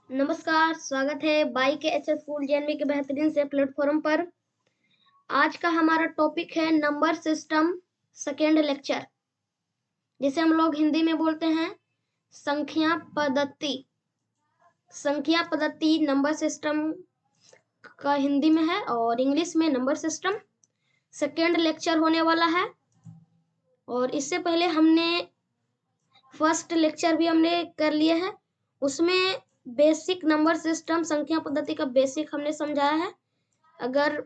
नमस्कार, स्वागत है बाई के एच एस स्कूल जेएनवी के बेहतरीन से प्लेटफॉर्म पर। आज का हमारा टॉपिक है नंबर सिस्टम सेकेंड लेक्चर, जिसे हम लोग हिंदी में बोलते हैं संख्या पद्धति। संख्या पद्धति नंबर सिस्टम का हिंदी में है और इंग्लिश में नंबर सिस्टम सेकेंड लेक्चर होने वाला है। और इससे पहले हमने फर्स्ट लेक्चर भी हमने कर लिए है, उसमें बेसिक नंबर सिस्टम संख्या पद्धति का बेसिक हमने समझाया है। अगर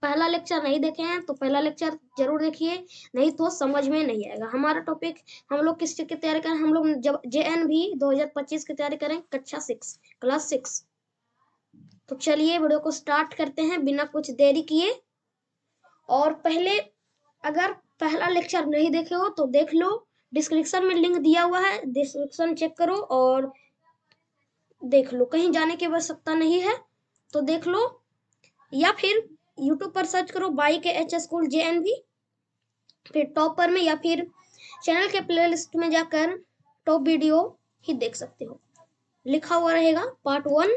पहला लेक्चर नहीं देखे हैं तो पहला लेक्चर जरूर देखिए, नहीं तो समझ में नहीं आएगा। हमारा टॉपिक हम लोग किस चीज की तैयारी करें, हम लोग जब JNV 2025 की तैयारी करें, कक्षा 6 क्लास 6। तो चलिए वीडियो को स्टार्ट करते हैं बिना कुछ देरी किए। और पहले अगर पहला लेक्चर नहीं देखे हो तो देख लो, डिस्क्रिप्शन में लिंक दिया हुआ है, डिस्क्रिप्शन चेक करो और देख लो। कहीं जाने की आवश्यकता नहीं है तो देख लो, या फिर यूट्यूब पर सर्च करो बाई के एच स्कूल JNV, फिर टॉप पर में या फिर चैनल के प्लेलिस्ट में जाकर टॉप वीडियो ही देख सकते हो, लिखा हुआ रहेगा पार्ट 1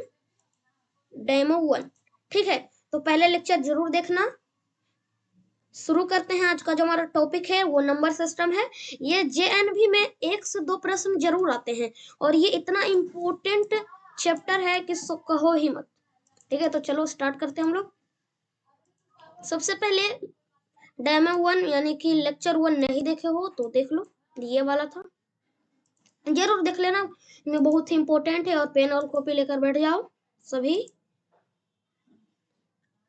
डेमो 1। ठीक है, तो पहले लेक्चर जरूर देखना। शुरू करते हैं। आज का जो हमारा टॉपिक है वो नंबर सिस्टम है। ये JNV में 1 से 2 प्रश्न जरूर आते हैं और ये इतना इम्पोर्टेंट चैप्टर है कि कहो ही मत। ठीक है, तो चलो स्टार्ट करते हैं हम लोग। सबसे पहले डेमो 1 यानी कि लेक्चर 1 नहीं देखे हो तो देख लो, ये वाला था, जरूर देख लेना, ये बहुत ही इम्पोर्टेंट है। और पेन और कॉपी लेकर बैठ जाओ सभी।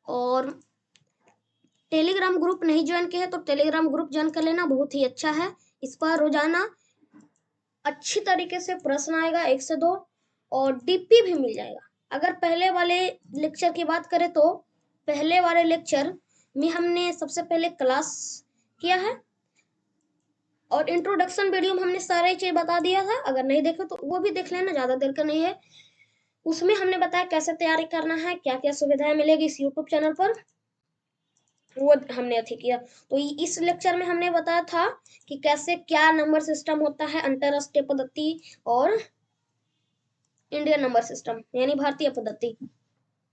और टेलीग्राम ग्रुप नहीं ज्वाइन किया है तो टेलीग्राम ग्रुप ज्वाइन कर लेना, बहुत ही अच्छा है। इस पर रोजाना अच्छी तरीके से प्रश्न आएगा 1 से 2 और DP भी मिल जाएगा। अगर पहले वाले लेक्चर की बात करें तो पहले वाले लेक्चर में हमने सबसे पहले क्लास किया है और इंट्रोडक्शन वीडियो में हमने सारे चीज बता दिया था। अगर नहीं देखे तो वो भी देख लेना, ज्यादा देर का नहीं है। उसमें हमने बताया कैसे तैयारी करना है, क्या क्या सुविधाएं मिलेगी इस यूट्यूब चैनल पर, वो हमने अथी किया। तो इस लेक्चर में हमने बताया था कि कैसे क्या नंबर सिस्टम होता है, अंतरराष्ट्रीय पद्धति और इंडियन नंबर सिस्टम यानी भारतीय पद्धति।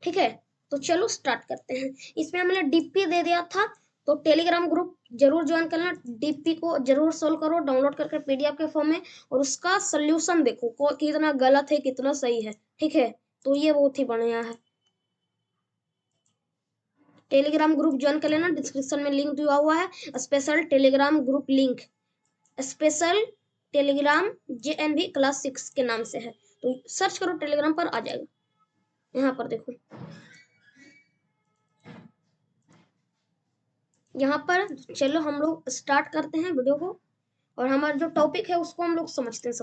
ठीक है, तो चलो स्टार्ट करते हैं। इसमें हमने DP दे दिया था, तो टेलीग्राम ग्रुप जरूर ज्वाइन करना। DP को जरूर सोल्व करो डाउनलोड करके PDF के फॉर्म में, और उसका सोल्यूशन देखो कितना गलत है कितना सही है। ठीक है, तो ये बहुत ही बढ़िया है। टेलीग्राम ग्रुप ज्वाइन कर लेना, डिस्क्रिप्शन में लिंक दिया हुआ है, special Telegram group link, special Telegram JNV class 6 के नाम से है। तो सर्च करो टेलीग्राम पर, आ जाएगा। यहाँ पर देखो, यहाँ पर चलो हम लोग स्टार्ट करते हैं वीडियो को। और हमारा जो टॉपिक है उसको हम लोग समझते हैं।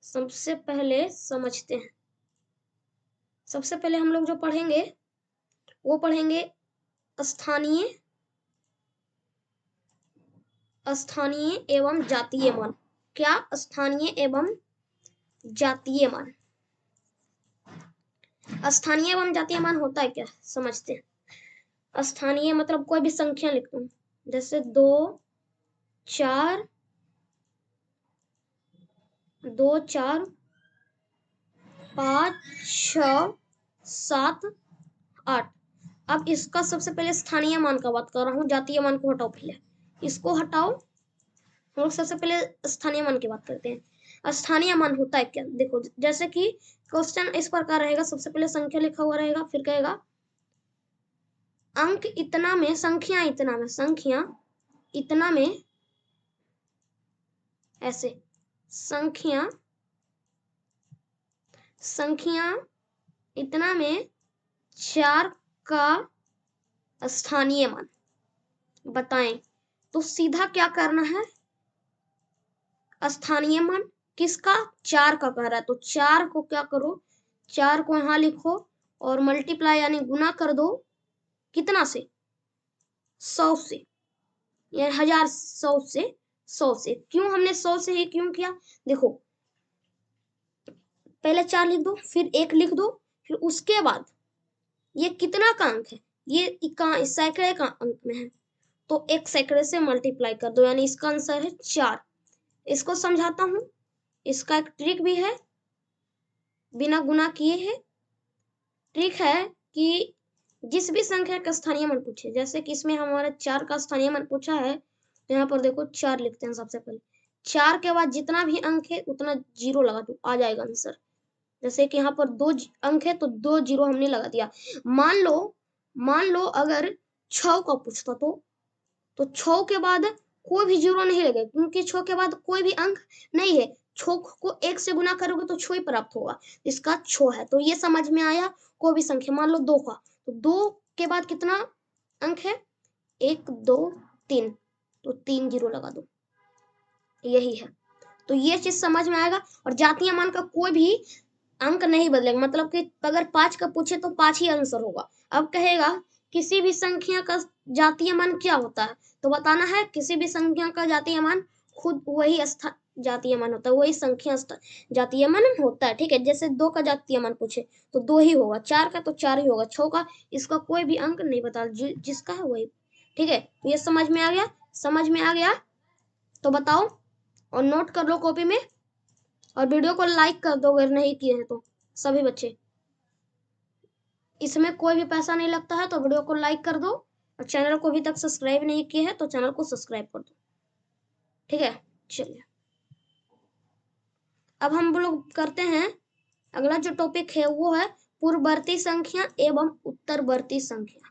सबसे पहले समझते हैं। सबसे पहले हम लोग जो पढ़ेंगे वो पढ़ेंगे स्थानीय एवं जातीय मान। क्या? स्थानीय एवं जातीय मान। स्थानीय एवं जातीय मान होता है क्या, समझते हैं। स्थानीय मतलब कोई भी संख्या लिख दो, जैसे 2 4 5 6 7 8। अब इसका सबसे पहले स्थानीय मान का बात कर रहा हूँ, जातीय मान को हटाओ, पहले इसको हटाओ। हम लोग सबसे पहले स्थानीय मान की बात करते हैं। स्थानीय मान होता है क्या, देखो, जैसे कि क्वेश्चन इस प्रकार रहेगा, सबसे पहले संख्या लिखा हुआ रहेगा, फिर कहेगा अंक इतना में, संख्या इतना में ऐसे, संख्या इतना में 4 का स्थानीय मान बताएं। तो सीधा क्या करना है, स्थानीय मान किसका, 4 का कह रहा है, तो 4 को क्या करो, 4 को यहां लिखो और मल्टीप्लाई यानी गुना कर दो, कितना से, 100 से, यानी 1000 100 से। क्यों हमने 100 से ही क्यों किया, देखो पहले 4 लिख दो, फिर 1 लिख दो, फिर उसके बाद ये कितना का अंक है, ये सैकड़े का अंक में है, तो 1 सैकड़े से मल्टीप्लाई कर दो, यानी इसका आंसर है 4। इसको समझाता हूं, इसका एक ट्रिक भी है। बिना गुना किए है। ट्रिक है कि जिस भी संख्या का स्थानीय मान पूछे, जैसे कि इसमें हमारा 4 का स्थानीय मान पूछा है, तो यहाँ पर देखो 4 लिखते हैं सबसे पहले। 4 के बाद जितना भी अंक है उतना 0 लगा दो, आ जाएगा आंसर। जैसे कि यहाँ पर 2 अंक है तो 2 0 हमने लगा दिया। मान लो अगर 6 का पूछता तो 6 के बाद कोई भी 0 नहीं लगेगा, क्योंकि 6 के बाद कोई भी अंक नहीं है। 6 को 1 से गुना करोगे तो 6 ही प्राप्त होगा, इसका 6 है। तो ये समझ में आया। कोई भी संख्या मान लो 2 का, तो 2 के बाद कितना अंक है, 1 2 3, तो 3 0 लगा दो, यही है। तो ये चीज समझ में आएगा। और जातीय मान का कोई भी अंक नहीं बदलेगा, मतलब कि अगर 5 का पूछे तो 5 ही आंसर होगा। अब कहेगा किसी भी संख्या का जातीय मान क्या होता है, तो बताना है किसी भी संख्या का जातीय मान खुद वही जातीय मान होता है, वही संख्या जातीय मान होता है। ठीक है, जैसे 2 का जातीय मान पूछे तो 2 ही होगा, 4 का तो 4 ही होगा, 6 का इसका कोई भी अंक नहीं बता, जिसका है वही। ठीक है, ये समझ में आ गया? समझ में आ गया तो बताओ और नोट कर लो कॉपी में, और वीडियो को लाइक कर दो अगर नहीं किए हैं तो सभी बच्चे। इसमें कोई भी पैसा नहीं लगता है, तो वीडियो को लाइक कर दो, और चैनल को अभी तक सब्सक्राइब नहीं किए हैं तो चैनल को सब्सक्राइब कर दो। ठीक है, चलिए अब हम लोग करते हैं अगला जो टॉपिक है वो है पूर्ववर्ती संख्या एवं उत्तरवर्ती संख्या।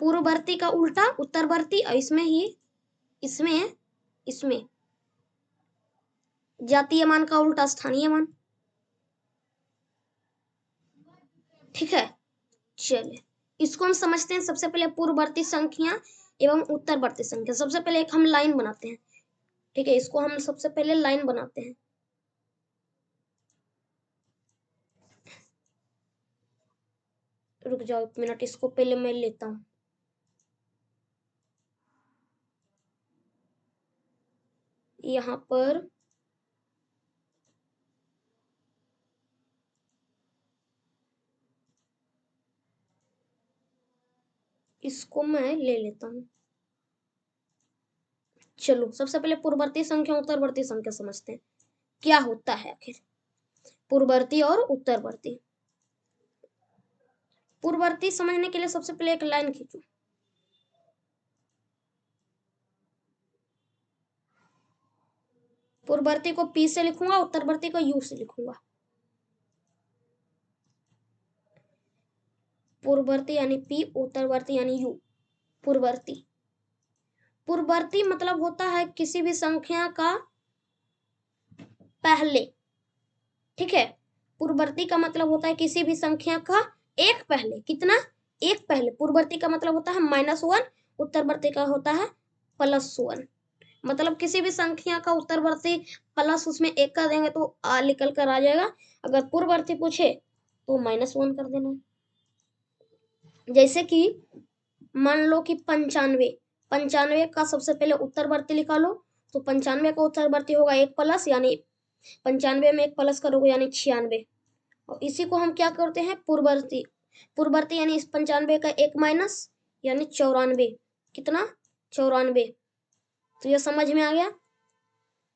पूर्ववर्ती का उल्टा उत्तरवर्ती, और इसमें जातीय मान का उल्टा स्थानीय मान। ठीक है, चलिए इसको हम समझते हैं। सबसे पहले पूर्ववर्ती संख्या एवं उत्तरवर्ती संख्या। सबसे पहले एक हम लाइन बनाते हैं। ठीक है, इसको हम सबसे पहले लाइन बनाते हैं। रुक जाओ 1 मिनट, इसको पहले मैं लेता हूं। यहाँ पर इसको मैं ले लेता हूं। चलो सबसे पहले पूर्ववर्ती संख्या उत्तरवर्ती संख्या समझते हैं क्या होता है आखिर पूर्ववर्ती और उत्तरवर्ती। पूर्ववर्ती समझने के लिए सबसे पहले एक लाइन खींचो। पूर्ववर्ती को P से लिखूंगा, उत्तरवर्ती को U से लिखूंगा। पूर्ववर्ती यानी P, उत्तरवर्ती यानी U। पूर्ववर्ती पूर्ववर्ती मतलब होता है किसी भी संख्या का पहले। ठीक है, पूर्ववर्ती का मतलब होता है किसी भी संख्या का एक पहले। कितना? एक पहले। पूर्ववर्ती का मतलब होता है -1, उत्तरवर्ती का होता है +1। मतलब किसी भी संख्या का उत्तरवर्ती प्लस उसमें 1 कर देंगे तो आ निकल कर आ जाएगा। अगर पूर्ववर्ती पूछे तो -1 कर देना। जैसे कि मान लो कि 95 का सबसे पहले उत्तरवर्ती लिखा लो, तो 95 का उत्तरवर्ती होगा 1 प्लस, यानी 95 में 1 प्लस करोगे यानी 96। और इसी को हम क्या करते हैं पूर्ववर्ती यानी इस 95 का 1 माइनस यानी 94। कितना? 94। तो ये समझ में आ गया।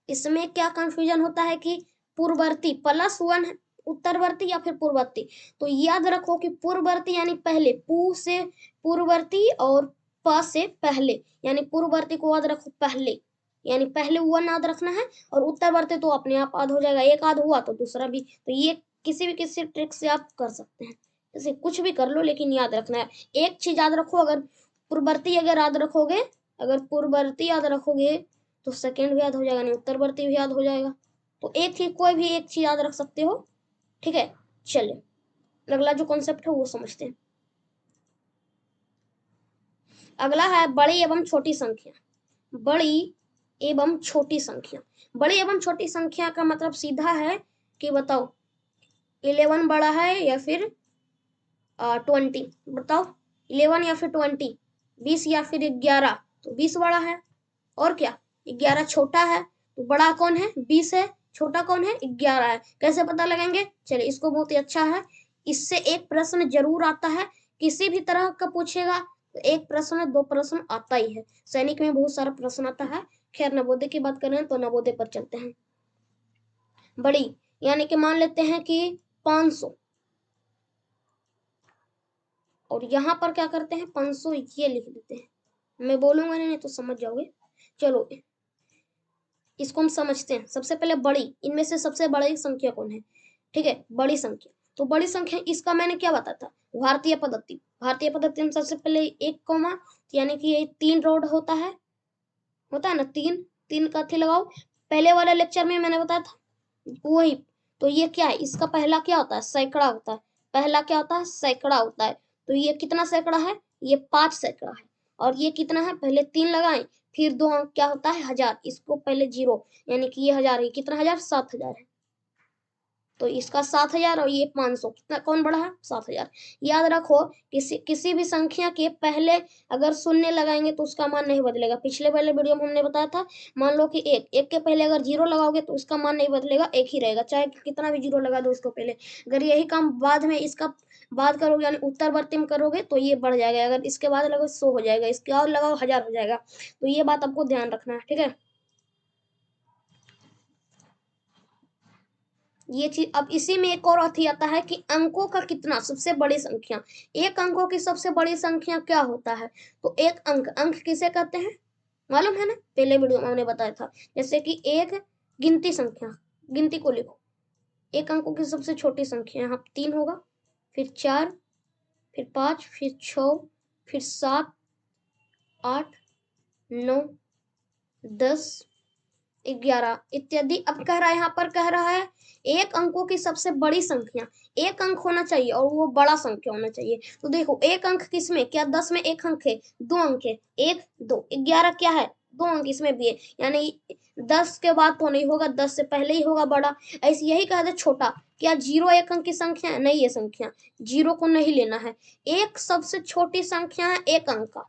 इसमें क्या कंफ्यूजन होता है कि पूर्ववर्ती +1 उत्तरवर्ती या फिर पूर्ववर्ती। तो याद रखो कि पूर्ववर्ती यानी पहले, पू से पूर्ववर्ती और प से पहले, यानी पूर्ववर्ती को याद रखो पहले, यानी पहले 1 याद रखना है, और उत्तरवर्ती तो अपने आप याद हो जाएगा, एक याद हुआ तो दूसरा भी। तो ये किसी ट्रिक से आप कर सकते हैं, जैसे कुछ भी कर लो लेकिन याद रखना है। एक चीज याद रखो, अगर पूर्ववर्ती याद रखोगे तो सेकेंड भी याद हो जाएगा, नहीं उत्तरवर्ती भी याद हो जाएगा। तो कोई भी एक चीज याद रख सकते हो। ठीक है, चलिए अगला जो कॉन्सेप्ट है वो समझते हैं। अगला है बड़ी एवं छोटी संख्या। बड़ी एवं छोटी संख्या। बड़ी एवं छोटी संख्या का मतलब सीधा है कि बताओ 11 बड़ा है या फिर 20। बताओ 11 या फिर 20, 20 या फिर 11। तो 20 बड़ा है, और क्या 11 छोटा है। तो बड़ा कौन है? 20 है, छोटा कौन है? 11 है। कैसे पता लगाएंगे? चलिए इसको बहुत ही अच्छा है, इससे एक प्रश्न जरूर आता है, किसी भी तरह का पूछेगा तो एक प्रश्न 2 प्रश्न आता ही है। सैनिक में बहुत सारा प्रश्न आता है। खैर नवोदय की बात करें तो नवोदय पर चलते हैं। बड़ी यानी कि मान लेते हैं कि 500, और यहाँ पर क्या करते हैं 500 ये लिख देते हैं। मैं बोलूंगा नहीं तो समझ जाओगे। चलो इसको हम समझते हैं। सबसे पहले बड़ी, इनमें से सबसे बड़ी संख्या कौन है? ठीक है, बड़ी संख्या। तो बड़ी संख्या, इसका मैंने क्या बताया था? भारतीय पद्धति। भारतीय पद्धति में सबसे पहले 1 कॉमा, यानी कि ये 3 रोड होता है ना, 3 का थी लगाओ। पहले वाले लेक्चर में मैंने बताया था वही। तो ये क्या है? इसका पहला क्या होता है? सैकड़ा होता है। पहला क्या होता है? सैकड़ा होता है। तो ये कितना सैकड़ा है? ये 5 सैकड़ा है। और ये कितना है? पहले 3 लगाएं, फिर 2 अंक क्या होता है? 1000। इसको पहले 0, यानी कि ये 1000 है। कितना 1000? 7000 है। तो इसका 7000 और ये 500, कितना कौन बड़ा है? 7000। याद रखो, किसी भी संख्या के पहले अगर शून्य लगाएंगे तो उसका मान नहीं बदलेगा। पिछले वाले वीडियो में हमने बताया था, मान लो कि एक के पहले अगर 0 लगाओगे तो उसका मान नहीं बदलेगा, एक ही रहेगा, चाहे कितना भी 0 लगा दो उसको पहले। अगर यही काम बाद में इसका बाद करोगे, यानी उत्तरवर्ती में करोगे, तो ये बढ़ जाएगा। अगर इसके बाद लगाओ 100 हो जाएगा, इसके और लगाओ 1000 हो जाएगा। तो ये बात आपको ध्यान रखना है, ठीक है। ये चीज, अब इसी में एक और अथी आता है कि अंकों का कितना, सबसे बड़ी संख्या। एक अंकों की सबसे बड़ी संख्या क्या होता है? तो एक अंक किसे कहते हैं मालूम है ना? पहले वीडियो में हमने बताया था। जैसे कि एक गिनती संख्या, गिनती को लिखो। एक अंकों की सबसे छोटी संख्या यहाँ 3 होगा, फिर 4, फिर 5, फिर 6, फिर 7, 8, 9, 10, 11 इत्यादि। अब कह रहा है, यहाँ पर कह रहा है एक अंकों की सबसे बड़ी संख्या। एक अंक होना चाहिए और वो बड़ा संख्या होना चाहिए। तो देखो, एक अंक किसमें? क्या 10 में एक अंक है? 2 अंक है, 1 2। 11 क्या है? 2 अंक इसमें भी है, यानी 10 के बाद तो नहीं होगा, 10 से पहले ही होगा बड़ा। ऐसे यही कहा था छोटा। क्या 0 एक अंक की संख्या है? नहीं, ये संख्या 0 को नहीं लेना है। एक सबसे छोटी संख्या है एक अंक का,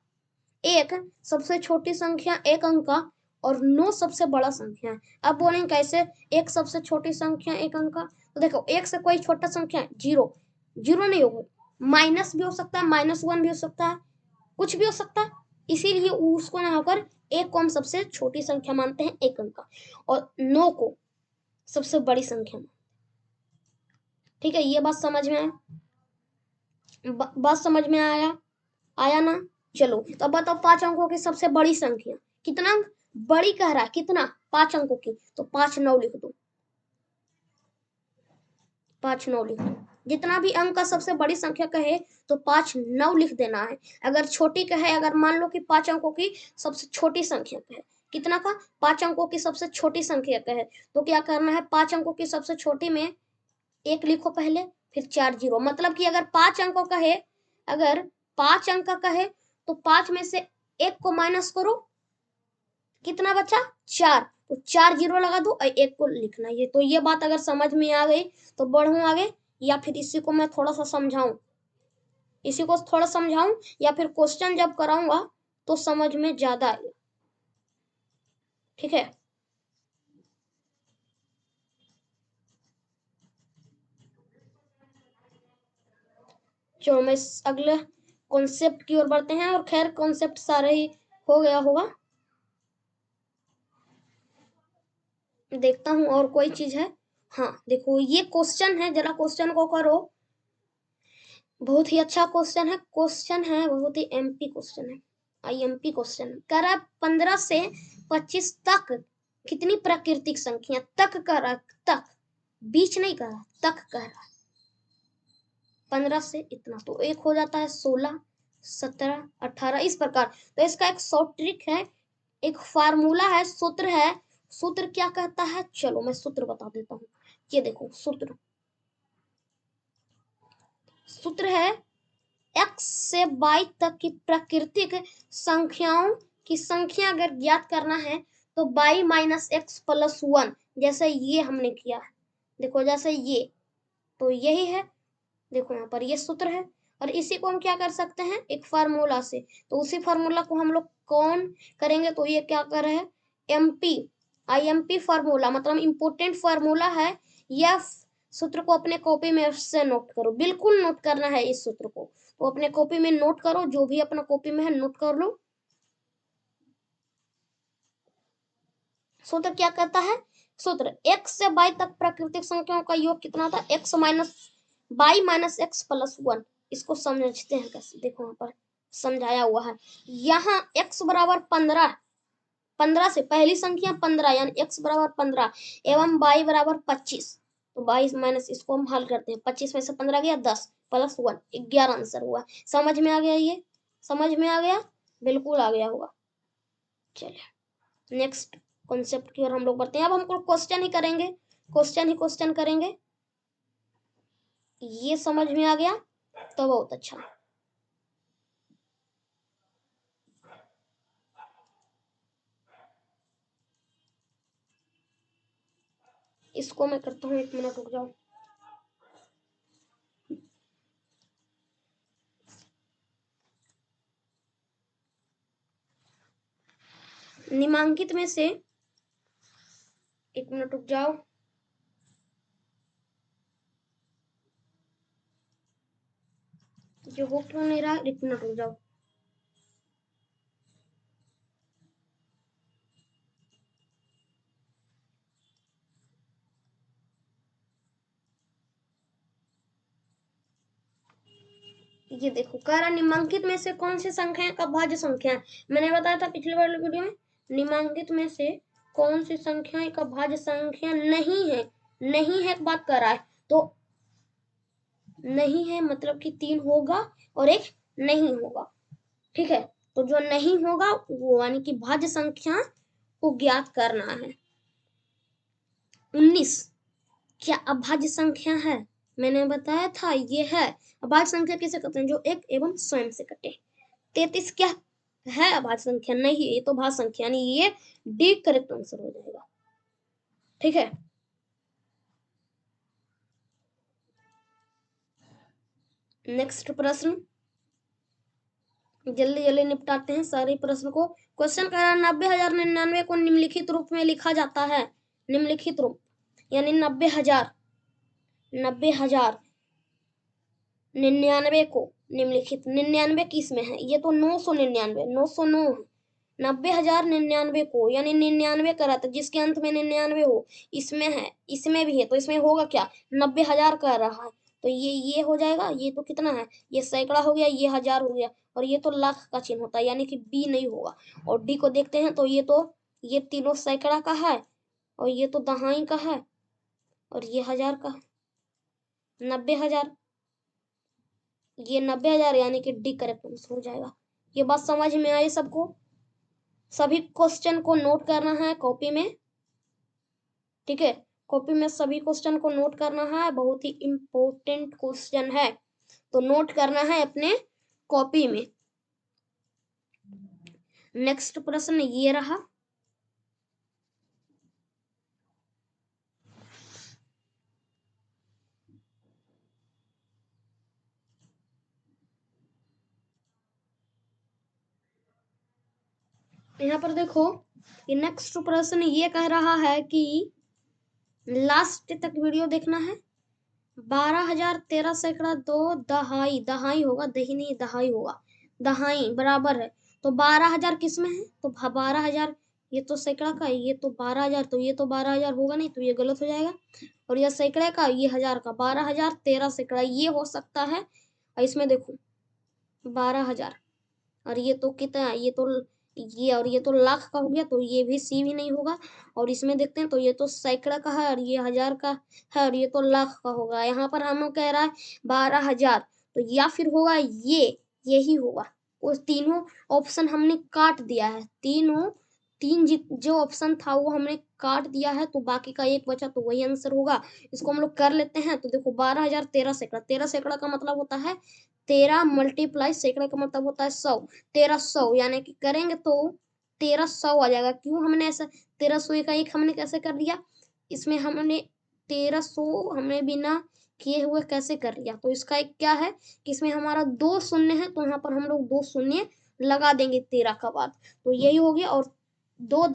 एक सबसे छोटी संख्या एक अंक का, और 9 सबसे बड़ा संख्या है। अब बोलेंगे कैसे? एक सबसे छोटी संख्या एक अंक का। तो देखो, एक से कोई छोटा संख्या है? 0, 0 नहीं होगा, माइनस भी हो सकता है, -1 भी हो सकता है, कुछ भी हो सकता है। इसीलिए उसको ना होकर एक को हम सबसे छोटी संख्या मानते हैं एक अंक का, और 9 को सबसे बड़ी संख्या। ठीक है, ये बात समझ में आया? बात समझ में आया ना? चलो, तो अब बताओ 5 अंकों की सबसे बड़ी संख्या कितना? बड़ी कह रहा है, कितना? 5 अंकों की। तो 5 9 लिख दो, 5 9 लिख दो। जितना भी अंक का सबसे बड़ी संख्या कहे तो 5 9 लिख देना है। अगर छोटी कहे, अगर मान लो कि 5 अंकों की सबसे छोटी संख्या कहे, कितना का? 5 अंकों की सबसे छोटी संख्या कहे, तो क्या करना है? 5 अंकों की सबसे छोटी में 1 लिखो पहले, फिर 4 0। मतलब कि अगर 5 अंकों कहे, अगर 5 अंक का कहे, तो 5 में से 1 को माइनस करो, कितना बचा? 4। तो 4 0 लगा दो और 1 को लिखना। ये तो ये बात अगर समझ में आ गई तो बढ़ूं आगे, या फिर इसी को मैं थोड़ा सा समझाऊं, इसी को थोड़ा समझाऊं, या फिर क्वेश्चन जब कराऊंगा तो समझ में ज्यादा आएगा। ठीक है, चलो मैं अगले कॉन्सेप्ट की ओर बढ़ते हैं। और खैर कॉन्सेप्ट सारे ही हो गया होगा, देखता हूं और कोई चीज है। हाँ देखो, ये क्वेश्चन है, जरा क्वेश्चन को करो। बहुत ही अच्छा क्वेश्चन है, बहुत ही एमपी क्वेश्चन है, आईएमपी क्वेश्चन कह रहा है 15 से 25 तक कितनी प्राकृतिक संख्या, तक कह रहा है, तक, बीच नहीं कह रहा, तक कह रहा है। 15 से इतना, तो एक हो जाता है 16, 17, 18 इस प्रकार। तो इसका एक शॉर्ट ट्रिक है, एक फार्मूला है, सूत्र है। सूत्र क्या कहता है? चलो मैं सूत्र बता देता हूँ। ये देखो, सूत्र है x से y तक की प्राकृतिक संख्याओं की संख्या अगर ज्ञात करना है तो y माइनस एक्स प्लस 1, जैसे ये हमने किया है। देखो जैसे ये, तो यही है, देखो यहाँ पर ये सूत्र है। और इसी को हम क्या कर सकते हैं? एक फार्मूला से। तो उसी फार्मूला को हम लोग कौन करेंगे? तो ये क्या कर रहे हैं? एमपी, आईएमपी फार्मूला, मतलब इंपोर्टेंट फार्मूला है। यह सूत्र को अपने कॉपी में से नोट करो, बिल्कुल नोट करना है इस सूत्र को। तो अपने कॉपी में नोट करो, जो भी अपना कॉपी में है नोट कर लो। सूत्र क्या कहता है? सूत्र x से y तक प्राकृतिक संख्याओं का योग कितना था, x minus y minus x plus 1। इसको समझते हैं कैसे, देखो यहाँ पर समझाया हुआ है। यहाँ x बराबर 15, 15 से पहली संख्या 15 यानी x बराबर 15 एवं y बराबर 25। तो 22 माइनस इसको हम हल करते हैं, 25 में से 15 गया 10 प्लस 1 11 आंसर हुआ। समझ में आ गया, ये समझ में आ गया, बिल्कुल आ गया होगा। चलिए नेक्स्ट कॉन्सेप्ट की ओर हम लोग बढ़ते हैं। अब हम क्वेश्चन ही करेंगे, क्वेश्चन करेंगे। ये समझ में आ गया तो बहुत अच्छा। इसको मैं करता हूँ, 1 मिनट रुक जाओ। निम्नांकित में से 1 मिनट रुक जाओ। जो हो क्यों नहीं रहा, 1 मिनट रुक जाओ। ये देखो, कह रहा निम्नांकित में से कौन सी संख्या का भाज्य संख्या है। मैंने बताया था पिछले वाले वीडियो में, निम्नांकित में से कौन सी संख्या का भाज्य संख्या नहीं है। नहीं है बात कर रहा है, तो नहीं है मतलब कि 3 होगा और 1 नहीं होगा, ठीक है। तो जो नहीं होगा वो यानी कि भाज्य संख्या को ज्ञात करना है। 19 क्या अभाज्य संख्या है, मैंने बताया था ये है। अभाज्य संख्या किसे कहते हैं, जो एक एवं स्वयं से कटे। 33 क्या है अभाज्य संख्या, नहीं ये तो भाज्य संख्या, यानी ये डी करेक्ट आंसर हो जाएगा, ठीक है। नेक्स्ट प्रश्न, जल्दी जल्दी निपटाते हैं सारे प्रश्न को। क्वेश्चन कह रहा है 90,099 को निम्नलिखित रूप में लिखा जाता है। निम्नलिखित रूप यानी 90,099 को निम्नलिखित, 99 किस में है, ये तो 999 909 है। 90,099 को यानी 99 का रहता है जिसके अंत में 99 हो, इसमें है, इसमें भी है, तो इसमें होगा क्या, 90,000 कर रहा है, तो ये हो जाएगा। ये तो कितना है, ये सैकड़ा हो गया, ये हजार हो गया, और ये तो लाख का चिन्ह होता है, यानी कि बी नहीं होगा। और डी को देखते हैं तो ये तीनों सैकड़ा का है, और ये तो दहाई का है, और ये हजार का, 90,000, ये 90,000 यानी कि डी करेक्ट आंसर हो जाएगा। ये बात समझ में आई सबको। सभी क्वेश्चन को नोट करना है कॉपी में, ठीक है। कॉपी में सभी क्वेश्चन को नोट करना है, बहुत ही इंपॉर्टेंट क्वेश्चन है, तो नोट करना है अपने कॉपी में। नेक्स्ट प्रश्न ये रहा, यहाँ पर देखो, ये नेक्स्ट प्रश्न ये कह रहा है कि लास्ट तक वीडियो देखना है। 12,013 सैकड़ा 2 दहाई, दहाई होगा, दही नहीं दहाई होगा, दहाई बराबर है, तो 12,000 किस में है, तो 12,000 ये तो सैकड़ा का, ये तो 12,000, तो ये तो 12,000 होगा नहीं, तो ये गलत हो जाएगा। और ये सैकड़े का, ये हजार का, 12,013 सैकड़ा ये हो सकता है। और इसमें देखो 12,000, और ये तो कितना, ये तो ये, और ये तो लाख का हो गया, तो ये भी सी भी नहीं होगा। और इसमें देखते हैं तो ये तो सैकड़ा का है, और ये हजार का है, और ये तो लाख का होगा। यहाँ पर हम कह रहा है 12,000, तो या फिर होगा यही होगा। उस तीनों ऑप्शन हमने काट दिया है, जो ऑप्शन था वो हमने काट दिया है, तो बाकी का एक बचा, तो वही आंसर होगा। इसको हम लोग कर लेते हैं। तो देखो 12,013 सैकड़ा, 13 सैकड़ा का मतलब होता है 13 मल्टीप्लाई सैकड़ा का मतलब होता है 100, 1300 यानी कि करेंगे तो 1300 आ जाएगा। क्यों हमने ऐसा 1300 का एक हमने कैसे कर दिया, इसमें हमने 1300 हमने बिना किए हुए कैसे कर लिया, तो इसका एक क्या है कि इसमें हमारा 2 शून्य है, तो यहाँ पर हम लोग 2 शून्य लगा देंगे 13 का बाद, तो यही हो गया। और 2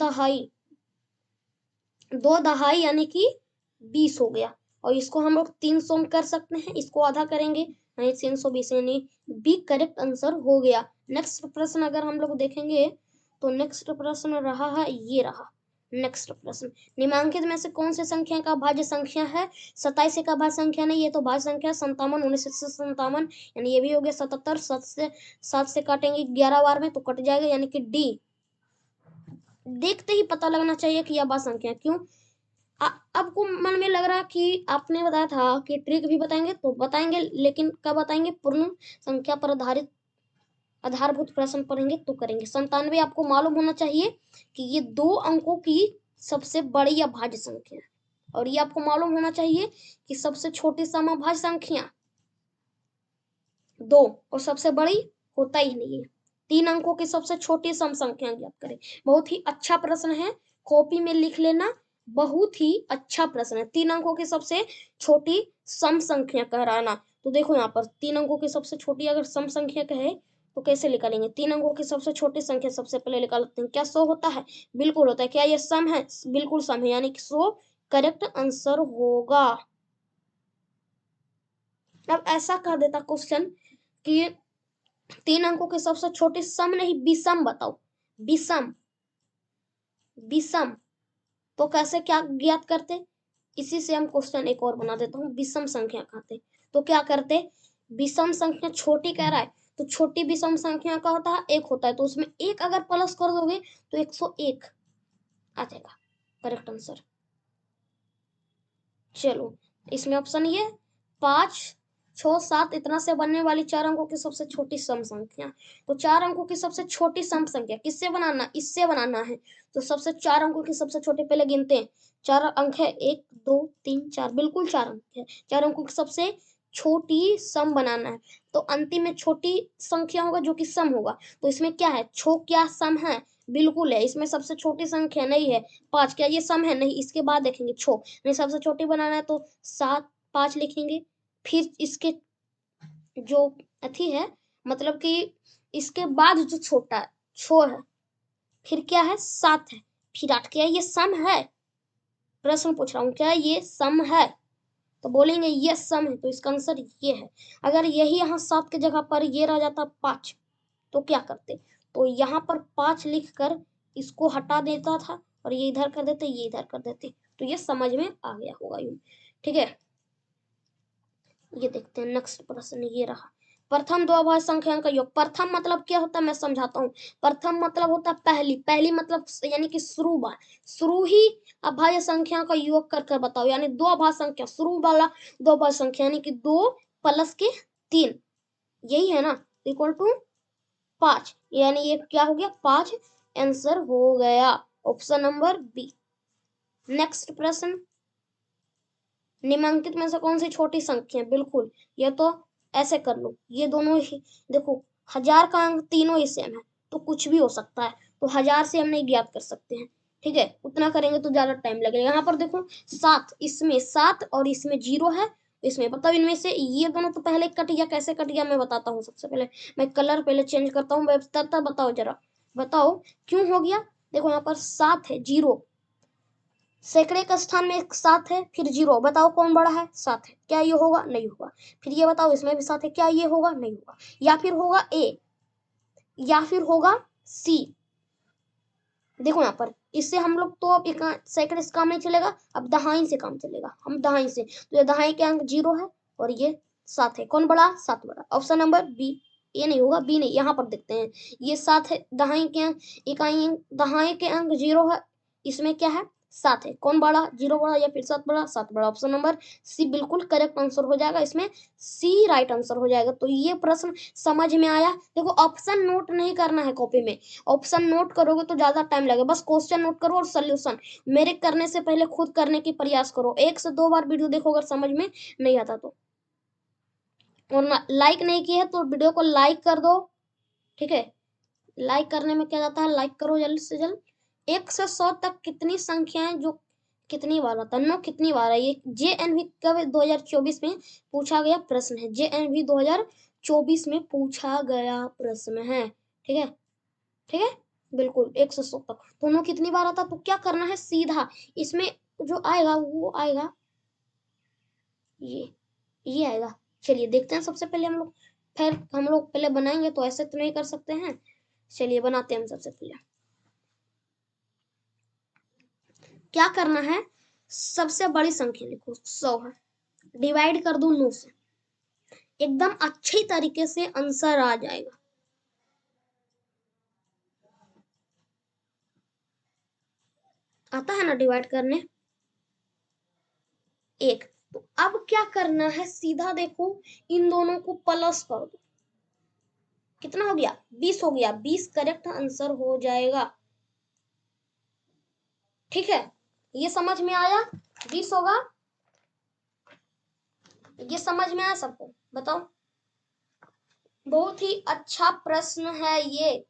दहाई यानी कि 20 हो गया, और इसको हम लोग 300 में कर सकते हैं, इसको आधा करेंगे यानी 320, यानी बी करेक्ट आंसर हो गया। नेक्स्ट प्रश्न अगर हम लोग देखेंगे तो नेक्स्ट प्रश्न रहा है, ये रहा नेक्स्ट प्रश्न, निम्नलिखित में से कौन सी संख्या का भाज्य संख्या है? 27 का भाज्य संख्या नहीं, ये तो भाज्य संख्या। 57, 19 से 57, यानी ये भी हो गया 77। 7 से काटेंगे 11 बार में तो कट जाएगा, यानी कि डी। देखते ही पता लगना चाहिए कि यह भाज्य संख्या। क्यों? आपको मन में लग रहा कि आपने बताया था कि ट्रिक भी बताएंगे, तो बताएंगे, लेकिन कब बताएंगे? पूर्ण संख्या पर आधारभूत प्रश्न पढ़ेंगे तो करेंगे। 97 आपको मालूम होना चाहिए कि ये 2 अंकों की सबसे बड़ी या भाज्य संख्या है, और ये आपको मालूम होना चाहिए कि सबसे छोटी समभाज्य संख्या 2 और सबसे बड़ी होता ही नहीं है। 3 अंकों की सबसे छोटी सम संख्या ज्ञात करें। बहुत ही अच्छा प्रश्न है, कॉपी में लिख लेना। बहुत ही अच्छा प्रश्न है। 3 अंकों की सबसे छोटी सम संख्या कहराना। तो देखो यहाँ पर 3 अंकों की सबसे छोटी अगर सम संख्या कहे तो कैसे निकालेंगे? 3 अंकों की सबसे छोटी संख्या सबसे पहले निकालते हैं। क्या 100 होता है? बिल्कुल होता है। क्या ये सम है? बिल्कुल सम है, यानी कि 100 करेक्ट आंसर होगा। अब ऐसा कर देता क्वेश्चन कि 3 अंकों की सबसे छोटी सम नहीं, विषम बताओ। विषम, विषम तो कैसे क्या ज्ञात करते? इसी से हम क्वेश्चन एक और बना देता हूँ। विषम संख्या कहते तो क्या करते? विषम संख्या छोटी कह रहा है तो छोटी विषम संख्या का होता है 1 होता है, तो उसमें 1 अगर प्लस कर दोगे तो 101 आ जाएगा करेक्ट आंसर। चलो इसमें ऑप्शन ये 5, 6, 7 इतना से बनने वाली 4 अंकों की सबसे छोटी सम संख्या। तो 4 अंकों की सबसे छोटी सम संख्या किससे बनाना? इससे बनाना है। तो सबसे 4 अंकों की सबसे छोटी पहले गिनते हैं। 4 अंक है, 1, 2, 3, 4, बिल्कुल 4 अंक है। 4 अंकों की सबसे छोटी सम बनाना है, तो अंतिम में छोटी संख्या होगा जो कि सम होगा। तो इसमें क्या है? क्या सम है? बिल्कुल है। इसमें सबसे छोटी संख्या नहीं है 5, क्या ये सम है? नहीं। इसके बाद देखेंगे नहीं, सबसे छोटी बनाना है तो 7, 5 लिखेंगे। फिर इसके जो अथी है, मतलब कि इसके बाद जो छोटा है है, फिर क्या है? 7 है, फिर 8। क्या ये सम है? प्रश्न पूछ रहा हूँ, क्या ये सम है? तो बोलेंगे ये सम है, तो इसका आंसर ये है। अगर यही यहाँ 7 की जगह पर ये रह जाता 5 तो क्या करते? तो यहाँ पर 5 लिख कर इसको हटा देता था और ये इधर कर देते, ये इधर कर देते, तो ये समझ में आ गया होगा यूं। ठीक है, ये देखते हैं नेक्स्ट प्रश्न। ये रहा, प्रथम दो अभाज्य संख्याओं का योग। प्रथम मतलब क्या होता है मैं समझाता हूँ। प्रथम मतलब होता है पहली, पहली मतलब यानी कि शुरू बार, शुरू ही अभाज्य संख्याओं का योग कर कर बताओ। यानी 2 अभाज्य संख्या, शुरू वाला 2 अभाज्य संख्या, यानी कि 2 प्लस के 3, यही है ना, इक्वल टू 5, यानी ये क्या हो गया? 5 आंसर हो गया, ऑप्शन नंबर बी। नेक्स्ट प्रश्न, निम्नलिखित में से कौन सी छोटी संख्या? बिल्कुल, ये तो ऐसे कर लो, ये दोनों ही देखो, 1000 का अंक तीनों ही सेम है तो कुछ भी हो सकता है, तो 1000 से हम नहीं ज्ञात कर सकते हैं। ठीक है, उतना करेंगे तो ज्यादा टाइम लगेगा। यहाँ पर देखो 7, इसमें 7 और इसमें 0 है, इसमें बताओ इनमें से ये दोनों तो पहले कट गया, कैसे कट गया मैं बताता हूँ। सबसे पहले मैं कलर पहले चेंज करता हूँ, तब बताओ जरा, बताओ क्यों हो गया। देखो यहाँ पर 7 है, 0 सैकड़े के स्थान में एक 7 है, फिर 0, बताओ कौन बड़ा है? 7 है। क्या ये होगा? नहीं होगा। फिर ये बताओ इसमें भी 7 है, क्या ये होगा? नहीं होगा। या फिर होगा ए, या फिर होगा सी। देखो यहाँ पर इससे हम लोग तो अब सैकड़े से काम नहीं चलेगा, अब दहाई से काम चलेगा। हम दहाई से, तो ये दहाई के अंक 0 है और ये 7 है, कौन बड़ा? 7 बड़ा। Option number B. ये नहीं होगा, बी नहीं। यहाँ पर देखते हैं, ये 7 है, दहाई के अंक, इकाई दहाई के अंक 0 है, इसमें क्या है? 7 है, कौन बड़ा? 0 बड़ा या फिर 7 बड़ा? 7 बड़ा। ऑप्शन नंबर सी बिल्कुल करेक्ट आंसर हो जाएगा, इसमें सी राइट आंसर हो जाएगा। तो ये प्रश्न समझ में आया। देखो ऑप्शन नोट नहीं करना है कॉपी में, ऑप्शन नोट करोगे तो ज्यादा टाइम लगेगा। बस क्वेश्चन नोट करो और सोल्यूशन मेरे करने से पहले खुद करने की प्रयास करो। 1 से 2 बार वीडियो देखो अगर समझ में नहीं आता तो। और लाइक नहीं किया है तो वीडियो को लाइक कर दो। ठीक है, लाइक करने में क्या जाता है, लाइक करो जल्द से जल्द। 1 से 100 तक कितनी संख्याएं जो कितनी बार आता है? 9 कितनी बार है? ये JNV कब 2024 में पूछा गया प्रश्न है। JNV 2024 में पूछा गया प्रश्न है। ठीक है, ठीक है, बिल्कुल 1 से 100 तक। दोनों कितनी बार आता? तो क्या करना है, सीधा इसमें जो आएगा वो आएगा, ये आएगा। चलिए देखते हैं सबसे पहले हम लोग, फिर हम लोग पहले बनाएंगे तो ऐसे तो नहीं कर सकते हैं। चलिए बनाते हैं हम सबसे पहले। क्या करना है, सबसे बड़ी संख्या लिखो 100 है, डिवाइड कर दो 9 से, एकदम अच्छी तरीके से आंसर आ जाएगा। आता है ना डिवाइड करने, एक। तो अब क्या करना है, सीधा देखो इन दोनों को प्लस कर दो, कितना हो गया 20 हो गया, 20 करेक्ट आंसर हो जाएगा। ठीक है, ये समझ में आया, 20 होगा, ये समझ में आया सबको, बताओ। बहुत ही अच्छा प्रश्न है ये।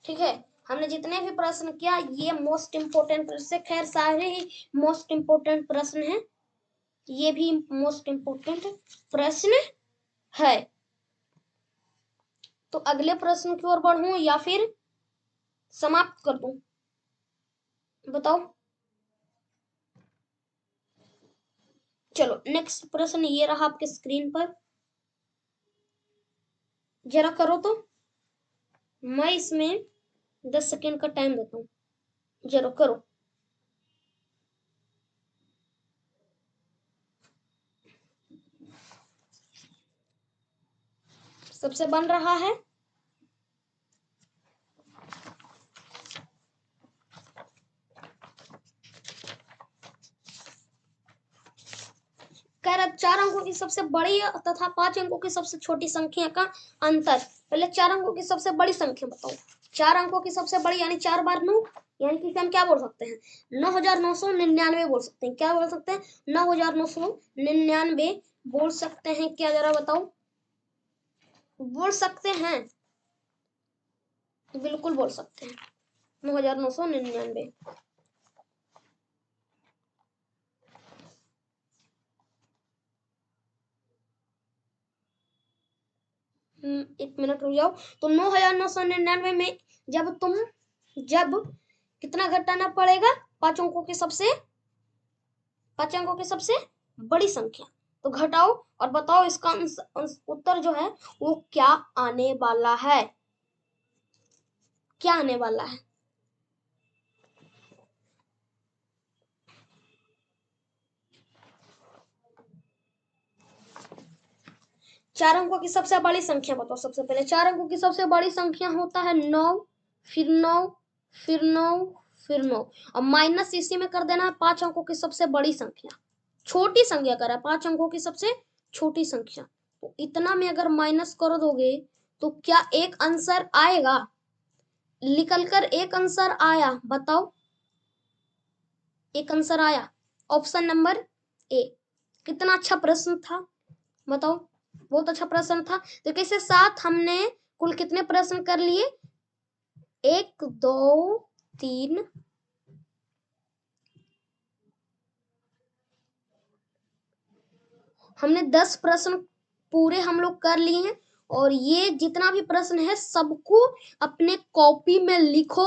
ठीक है, हमने जितने भी प्रश्न किया ये मोस्ट इंपोर्टेंट से, खैर सारे ही मोस्ट इंपोर्टेंट प्रश्न हैं, ये भी मोस्ट इंपोर्टेंट प्रश्न है। तो अगले प्रश्न की ओर बढ़ूं या फिर समाप्त कर दूं, बताओ। चलो नेक्स्ट प्रश्न ये रहा आपके स्क्रीन पर, जरा करो तो, मैं इसमें 10 सेकेंड का टाइम देता हूं, जरा करो। सबसे बन रहा है, कह रहा 4 अंकों की सबसे बड़ी तथा 5 अंकों की सबसे छोटी संख्या का अंतर। पहले 4 अंकों की सबसे बड़ी संख्या बताओ। 4 अंकों की सबसे बड़ी यानी 4 बार 9, यानी कि हम क्या बोल सकते हैं, 9999 बोल सकते हैं। क्या बोल सकते हैं, 9999 बोल सकते हैं। क्या जरा बताओ, बोल सकते हैं, बिल्कुल बोल सकते हैं 9999। एक मिनट रुक जाओ। तो 9999 में जब कितना घटाना पड़ेगा, 5 अंकों की सबसे बड़ी संख्या। तो घटाओ और बताओ इसका उत्तर जो है वो क्या आने वाला है, क्या आने वाला है। चार अंकों की सबसे बड़ी संख्या बताओ। सबसे पहले 4 अंकों की सबसे बड़ी संख्या होता है 9, फिर 9, फिर 9, फिर 9, और माइनस इसी में कर देना है 5 अंकों की सबसे बड़ी संख्या। छोटी संख्या करा 5 अंकों की सबसे छोटी संख्या। तो इतना में अगर माइनस कर दोगे तो क्या एक आंसर आएगा, निकल कर एक आंसर आया, बताओ। एक आंसर आया, ऑप्शन नंबर ए। कितना अच्छा प्रश्न था, बताओ, बहुत अच्छा प्रश्न था। तो कैसे साथ हमने कुल कितने प्रश्न कर लिए, 1 2 3, हमने 10 प्रश्न पूरे हम लोग कर लिए हैं। और ये जितना भी प्रश्न है सबको अपने कॉपी में लिखो।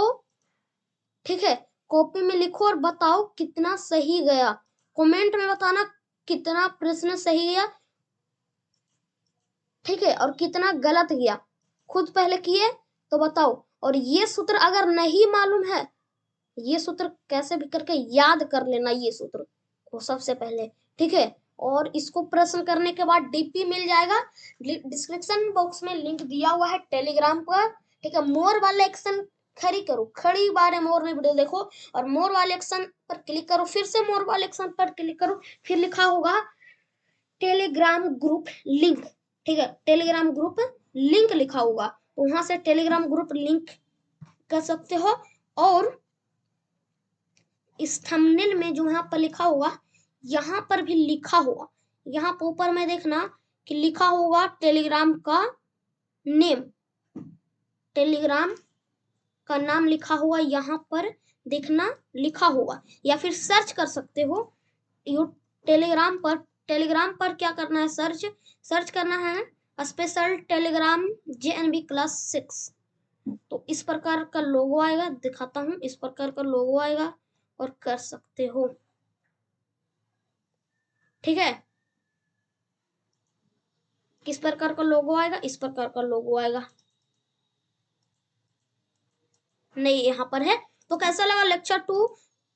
ठीक है, कॉपी में लिखो और बताओ कितना सही गया, कमेंट में बताना कितना प्रश्न सही गया। ठीक है, और कितना गलत गया, खुद पहले किए तो बताओ। और ये सूत्र अगर नहीं मालूम है, ये सूत्र कैसे भी करके याद कर लेना, ये सूत्र को सबसे पहले। ठीक है, और इसको प्रश्न करने के बाद डीपी मिल जाएगा, डिस्क्रिप्शन बॉक्स में लिंक दिया हुआ है टेलीग्राम पर। ठीक है, मोर वाले एक्शन खड़ी करो, खड़ी बार मोर में वीडियो देखो और मोर वाले एक्शन पर क्लिक करो, फिर से मोर वाले एक्शन पर क्लिक करो, फिर लिखा होगा टेलीग्राम ग्रुप लिंक। ठीक है, टेलीग्राम ग्रुप लिंक लिखा होगा, तो वहां से टेलीग्राम ग्रुप लिंक कर सकते हो। और इस थंबनेल में जो यहाँ पर लिखा होगा, यहाँ पर भी लिखा होगा, यहाँ पर ऊपर में देखना कि लिखा होगा टेलीग्राम का नेम, टेलीग्राम का नाम लिखा हुआ यहाँ पर देखना, लिखा होगा, या फिर सर्च कर सकते हो टेलीग्राम पर। टेलीग्राम पर क्या करना है, सर्च करना है स्पेशल टेलीग्राम JNB क्लास 6। तो इस प्रकार का लोगो आएगा, दिखाता हूं, इस प्रकार का लोगो आएगा और कर सकते हो। ठीक है, किस प्रकार का लोगो आएगा, इस प्रकार का लोगो आएगा। नहीं, यहाँ पर है तो कैसा लगा लेक्चर 2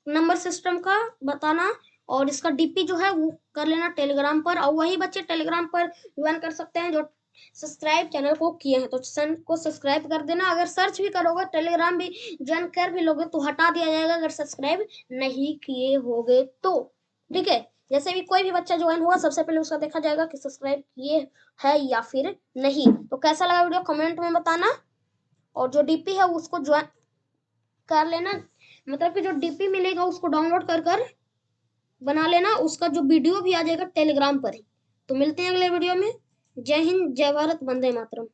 नंबर सिस्टम का बताना, और इसका डीपी जो है वो कर लेना टेलीग्राम पर, और वही बच्चे टेलीग्राम पर ज्वाइन कर सकते हैं जो सब्सक्राइब चैनल को किए हैं, तो चैनल को सब्सक्राइब कर देना। अगर सर्च भी करोगे टेलीग्राम भी ज्वाइन कर भी लोगे तो हटा दिया जाएगा अगर सब्सक्राइब नहीं किए होगे तो, ठीक है। जैसे भी कोई भी बच्चा ज्वाइन हुआ सबसे पहले उसका देखा जाएगा कि सब्सक्राइब किए है या फिर नहीं। तो कैसा लगा वीडियो कमेंट में बताना, और जो डीपी है उसको ज्वाइन कर लेना, मतलब कि जो डीपी मिलेगा उसको डाउनलोड कर बना लेना, उसका जो वीडियो भी आ जाएगा टेलीग्राम पर ही। तो मिलते हैं अगले वीडियो में। जय हिंद, जय भारत, वंदे मातरम।